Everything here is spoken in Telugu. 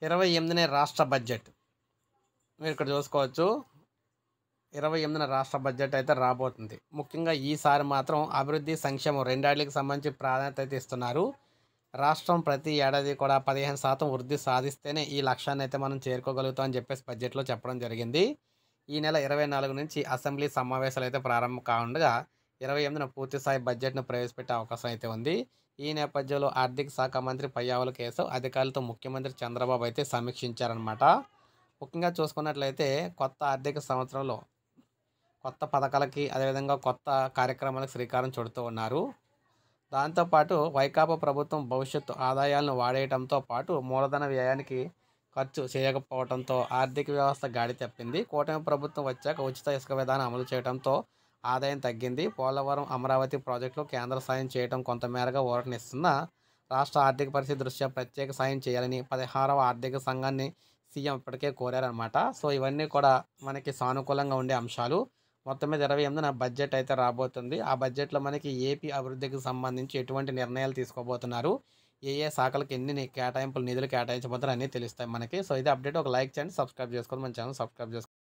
28నే రాష్ట్ర బడ్జెట్. మీరు ఇక్కడ చూసుకోవచ్చు. 28న రాష్ట్ర బడ్జెట్ అయితే రాబోతుంది. ముఖ్యంగా ఈసారి మాత్రం అభివృద్ధి, సంక్షేమం రెండాటికి సంబంధించి ప్రాధాన్యత అయితే ఇస్తున్నారు. రాష్ట్రం ప్రతి ఏడాది కూడా 15% వృద్ధి సాధిస్తేనే ఈ లక్ష్యాన్ని అయితే మనం చేరుకోగలుగుతాం అని చెప్పేసి బడ్జెట్లో చెప్పడం జరిగింది. ఈ నెల 24 నుంచి అసెంబ్లీ సమావేశాలు అయితే ప్రారంభం కానుండగా 28న పూర్తిస్థాయి బడ్జెట్ను ప్రవేశపెట్టే అవకాశం అయితే ఉంది. ఈ నేపథ్యంలో ఆర్థిక శాఖ మంత్రి పయ్యావుల కేశవ్ అధికారులతో ముఖ్యమంత్రి చంద్రబాబు అయితే సమీక్షించారనమాట. ముఖ్యంగా చూసుకున్నట్లయితే కొత్త ఆర్థిక సంవత్సరంలో కొత్త పథకాలకి అదేవిధంగా కొత్త కార్యక్రమాలకు శ్రీకారం చుడుతూ ఉన్నారు. దాంతోపాటు వైకాపా ప్రభుత్వం భవిష్యత్తు ఆదాయాలను వాడేయడంతో పాటు మూలధన వ్యయానికి ఖర్చు చేయకపోవడంతో ఆర్థిక వ్యవస్థ గాడి తప్పింది. కూటమి ప్రభుత్వం వచ్చాక ఉచిత ఇసుక విధానం అమలు చేయడంతో ఆదాయం తగ్గింది. పోలవరం, అమరావతి ప్రాజెక్టులు కేంద్ర సాయం చేయడం కొంతమేరగా ఊరటనిస్తున్న రాష్ట్ర ఆర్థిక పరిస్థితి దృష్ట్యా ప్రత్యేక సాయం చేయాలని 16వ ఆర్థిక సంఘాన్ని సీఎం ఇప్పటికే కోరారనమాట. సో ఇవన్నీ కూడా మనకి సానుకూలంగా ఉండే అంశాలు. మొత్తం మీద 28న బడ్జెట్ అయితే రాబోతుంది. ఆ బడ్జెట్లో మనకి ఏపీ అభివృద్ధికి సంబంధించి ఎటువంటి నిర్ణయాలు తీసుకోబోతున్నారు, ఏ శాఖలకు ఎన్ని కేటాయింపులు నిధులు కేటాయించబోతున్నారు అన్నీ తెలుస్తాయి మనకి. సో ఇది అప్డేట్. ఒక లైక్ చేయండి, సబ్స్క్రైబ్ చేసుకోండి, మన ఛానల్ సబ్స్క్రైబ్ చేసుకోండి.